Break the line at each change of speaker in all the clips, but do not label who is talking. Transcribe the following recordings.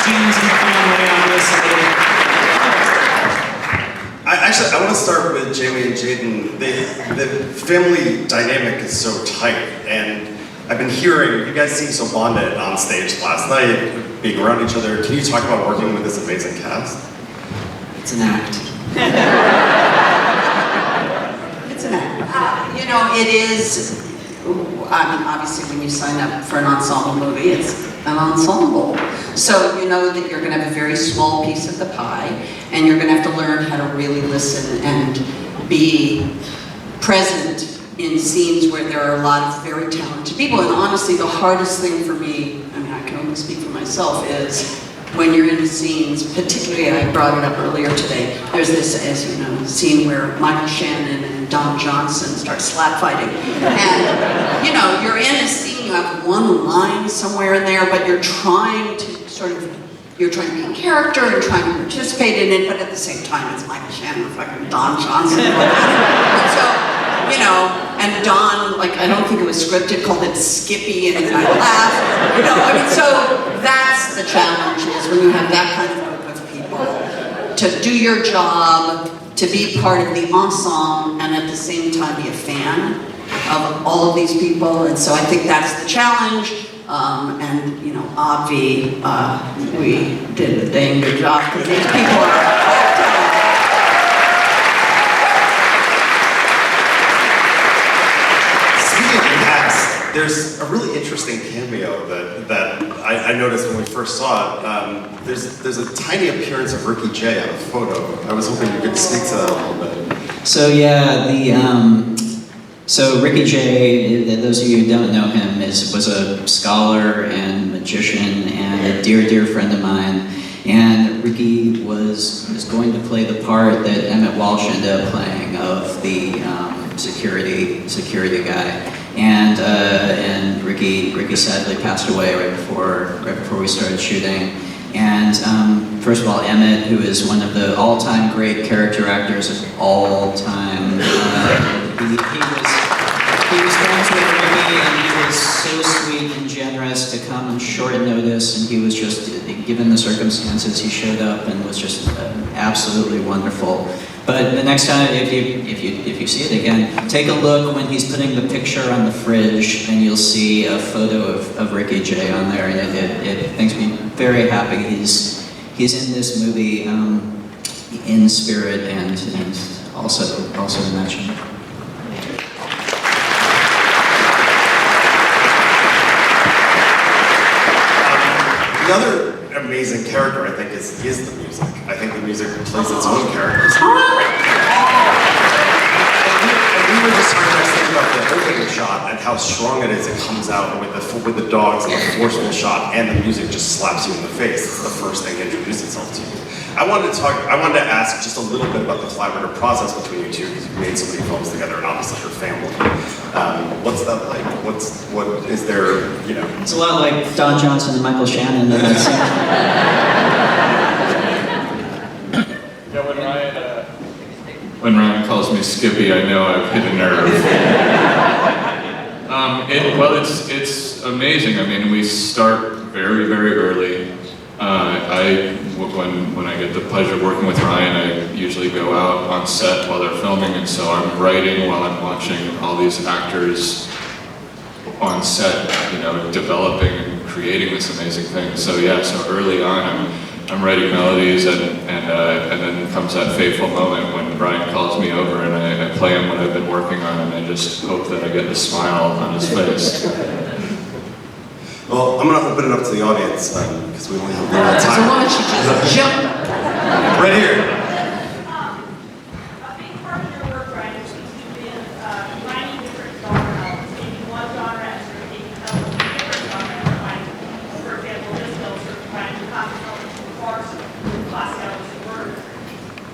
James and Conway on this side.
I want to start with Jamie and Jaeden. The family dynamic is so tight, and I've been hearing you guys seem so bonded on stage last night, being around each other. Can you talk about working with this amazing cast?
It's an act. It's an act. You know, it is. I mean, obviously, when you sign up for an ensemble movie, it's an ensemble. So you know that you're going to have a very small piece of the pie, and you're going to have to learn how to really listen and be present in scenes where there are a lot of very talented people. And honestly, the hardest thing for me, I mean, I can only speak for myself, is when you're in scenes, particularly, I brought it up earlier today, there's this, as you know, scene where Michael Shannon and Don Johnson start slap fighting. And, you know, you're in a scene, you have one line somewhere in there, but you're trying to you're trying to be in character and trying to participate in it, but at the same time, it's Michael Shannon and fucking Don Johnson. And so, you know, and Don, like, I don't think it was scripted, called it Skippy, and then I laughed. You know, I mean, so that's the challenge, is when you have that kind of group of people, to do your job, to be part of the ensemble, and at the same time be a fan of all of these people. And so I think that's the challenge. And, you know, Avi, we did a dang good job, because these people are
There's a really interesting cameo that I noticed when we first saw it. There's a tiny appearance of Ricky Jay on a photo. I was hoping you could speak to that a little bit.
So yeah, so Ricky Jay, those of you who don't know him, was a scholar and magician and a dear friend of mine. And Ricky was going to play the part that Emmett Walsh ended up playing of the security guy. And Ricky sadly passed away right before we started shooting. And first of all, Emmett, who is one of the all-time great character actors of all time, he was friends with Ricky, and he was so sweet and generous to come on short notice. And he was just, given the circumstances, he showed up and was just absolutely wonderful. But the next time, if you see it again, take a look when he's putting the picture on the fridge, and you'll see a photo of Ricky Jay on there, and it makes me very happy. He's in this movie in spirit and also in action.
Another amazing character, I think, is the music. I think the music plays its own characters. And we were just talking about the opening shot and how strong it is. It comes out with the dogs and the forceful shot, and the music just slaps you in the face. It's the first thing to introduce itself to you. I wanted to ask just a little bit about the collaborative process between you two, because you've made so many films together, and obviously your family. What's that like? What is there, you know?
It's a lot like Don Johnson and Michael Shannon in that scene.
Yeah, when Ryan calls me Skippy, I know I've hit a nerve. It's amazing. I mean, we start very early. When I get the pleasure of working with Ryan, I usually go out on set while they're filming, and so I'm writing while I'm watching all these actors on set, you know, developing and creating this amazing thing. So yeah, so early on, I'm writing melodies, and then comes that fateful moment when Brian calls me over and I play him what I've been working on, and I just hope that I get the smile on his face.
Well, I'm going to open it up to the audience, because we only have a little time.
So why don't you just jump?
Right here.
A big part of your work, Brian, seems to have been combining different genre elements, taking one genre and sort of taking elements from different genre and combining, for example, this film sort of combining comic elements from farce with classic elements of murder.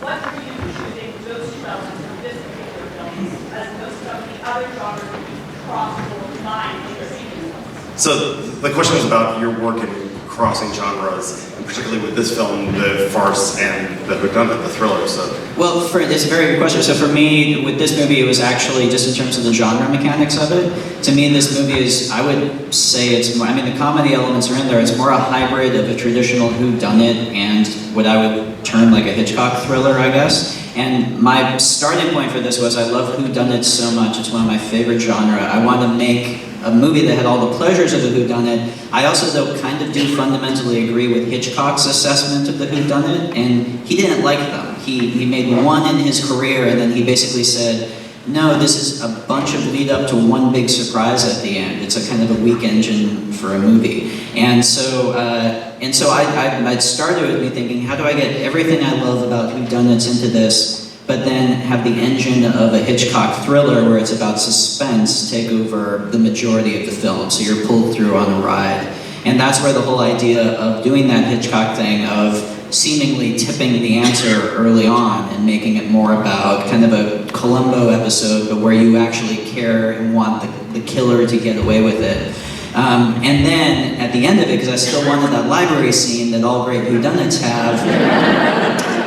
What drew you to choosing those two elements from this particular film, as opposed to some of the other genres that you cross or combine in your sequence?
So the question was about your work in crossing genres, and particularly with this film, the farce and the whodunit, the thriller. So,
Well, it's a very good question. So for me, with this movie, it was actually just in terms of the genre mechanics of it. To me, this movie is, I would say it's more, I mean, the comedy elements are in there. It's more a hybrid of a traditional whodunit and what I would term like a Hitchcock thriller, I guess. And my starting point for this was I love whodunits so much. It's one of my favorite genre. I wanted to make a movie that had all the pleasures of a whodunit. I also, though, kind of do fundamentally agree with Hitchcock's assessment of the whodunit, and he didn't like them. He made one in his career, and then he basically said, no, this is a bunch of lead up to one big surprise at the end. It's a kind of a weak engine for a movie. And so I started with me thinking, how do I get everything I love about whodunits into this, but then have the engine of a Hitchcock thriller where it's about suspense take over the majority of the film, so you're pulled through on a ride. And that's where the whole idea of doing that Hitchcock thing of seemingly tipping the answer early on and making it more about kind of a Columbo episode, but where you actually care and want the killer to get away with it. And then at the end of it, because I still wanted that library scene that all great whodunits have,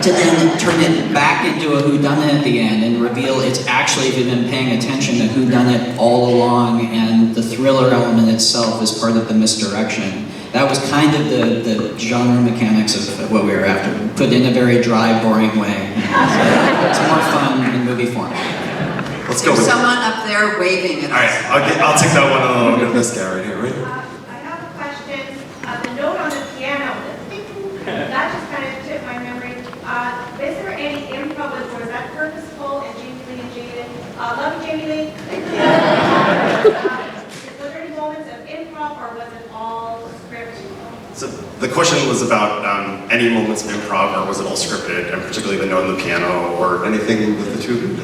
to then turn it back into a whodunit at the end and reveal it's actually, if you've been paying attention, a whodunit all along, and the thriller element itself is part of the misdirection. That was kind of the genre mechanics of what we were after, put in a very dry, boring way. It's more fun in movie form.
let's go.
There's someone up there waving at us.
All right, I'll take that one and then I'll get this guy right here, right?
I have a question. The note on the piano, that just kind of tipped my memory. Is there any improv, or is that purposeful in Jamie Lee and Jaeden? Love you, Jamie Lee. Were there any moments of improv, or was it all script?
So the question was about any moments of improv, or was it all scripted, and particularly the note on the piano, or anything with the two?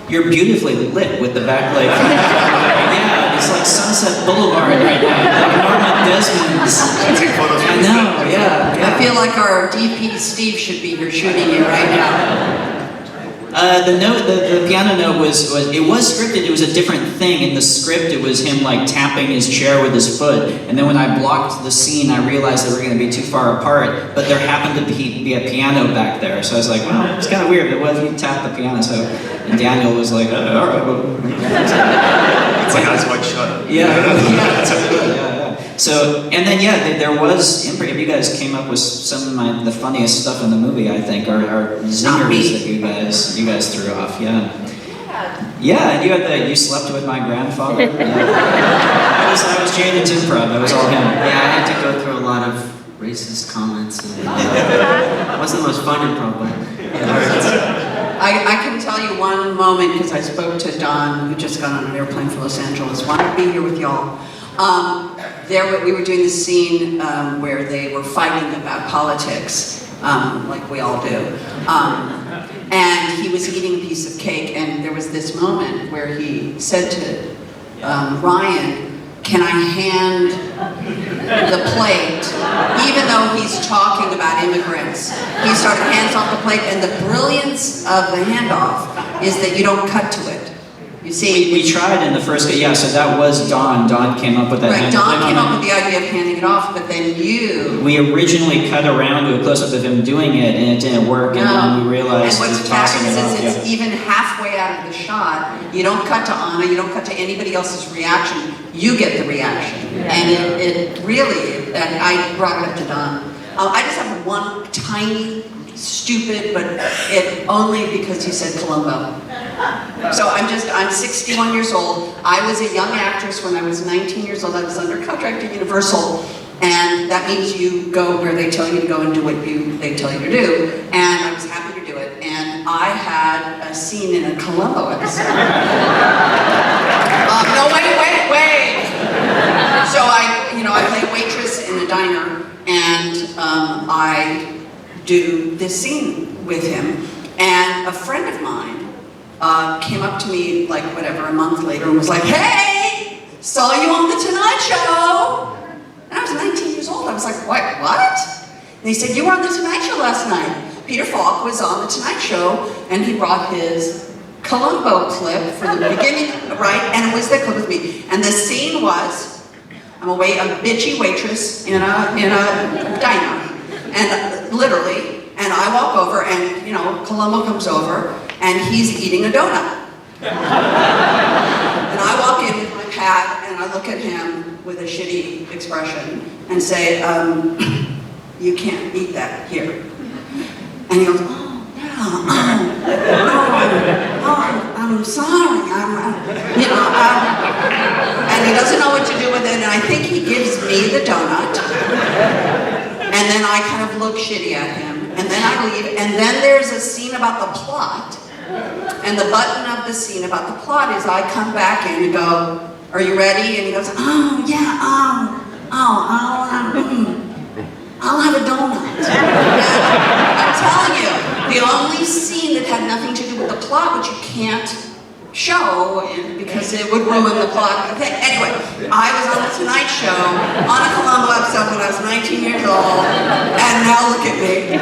You're beautifully lit with the backlight. Yeah, it's like Sunset Boulevard right now, like Norma Desmond's.
Take photos
I know, yeah.
I feel like our DP Steve should be here shooting you right now.
The piano note was scripted. It was a different thing. In the script, it was him like tapping his chair with his foot. And then when I blocked the scene, I realized they were going to be too far apart. But there happened to be a piano back there, so I was like, well, it's kind of weird. But what if you tap the piano? And Daniel was like, oh, all right. Well.
It's like Eyes Wide Shut.
Yeah. So, and then there was improv. You guys came up with some of the funniest stuff in the movie, I think, or zingers that you guys threw off. Yeah, and you slept with my grandfather. I was Jaeden's improv. That was all him.
Yeah, I had to go through a lot of racist comments. And, it wasn't the most fun improv, but
I can tell you one moment, because I spoke to Don, who just got on an airplane from Los Angeles, wanted to be here with y'all. We were doing this scene where they were fighting about politics, like we all do. And he was eating a piece of cake, and there was this moment where he said to Rian, can I hand the plate, even though he's talking about immigrants? He started hands off the plate, and the brilliance of the handoff is that you don't cut to it. You see,
we tried in the first, so that was Don. Don came up with that.
Right, Don came up with the idea of handing it off, but then we
originally cut around to a close-up of him doing it, and it didn't work, and then we realized
and
he
what's
was tossing it off.
it's even halfway out of the shot. You don't cut to Anna, you don't cut to anybody else's reaction, you get the reaction. And it really, and I brought it up to Don. I just have one tiny, stupid, but it only because you said Columbo. So I'm 61 years old. I was a young actress when I was 19 years old. I was under contract at Universal, and that means you go where they tell you to go and do what they tell you to do. And I was happy to do it. And I had a scene in a Columbo episode. No, wait. So I play a waitress in a diner, and I do this scene with him. And a friend of mine came up to me like a month later and was like, hey, saw you on the Tonight Show. And I was 19 years old. I was like, what? And he said, you were on the Tonight Show last night. Peter Falk was on the Tonight Show, and he brought his Columbo clip for the beginning, right? And it was that clip with me. And the scene was, I'm a bitchy waitress in a diner, and literally, and I walk over, and Columbo comes over, and he's eating a donut. And I walk in with my pad, and I look at him with a shitty expression, and say, you can't eat that here. And he goes, oh, yeah, I'm sorry, and he doesn't know what to do with it, and I think he gives me the donut, and then I kind of look shitty at him, and then I leave, and then there's a scene about the plot, and the button of the scene about the plot is I come back in and go, are you ready? And he goes, oh, yeah, I'll have a donut. I'm telling you, the only scene that had nothing to do with the plot, which you can't show because it would ruin the plot. Okay, anyway, I was on the Tonight Show on a Columbo episode when I was 19 years old, and now look at me.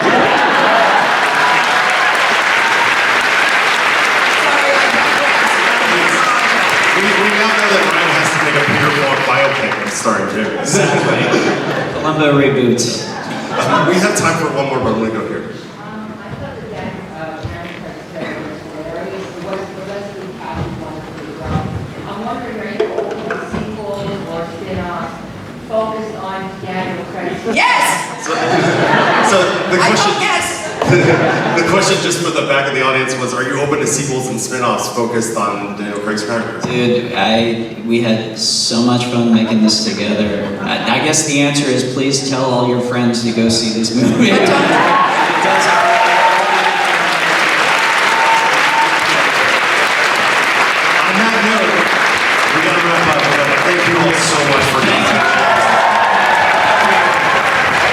We now know that Ryan has to make a Peter Falk biopic starring Jim.
Exactly. Columbo reboots.
We have time for one more, but I'm going to go here.
I thought the deck parents was hilarious. The rest of the cast was wonderful as well. I'm wondering, are you open to sequels or spin-offs focused on Daniel Craig's?
Yes!
So the
I
question,
vote yes!
the question just for the back of the audience was, are you open to sequels and spin-offs focused on Daniel Craig's character?
Dude, we had so much fun making this together. I guess the answer is please tell all your friends to go see this movie. It does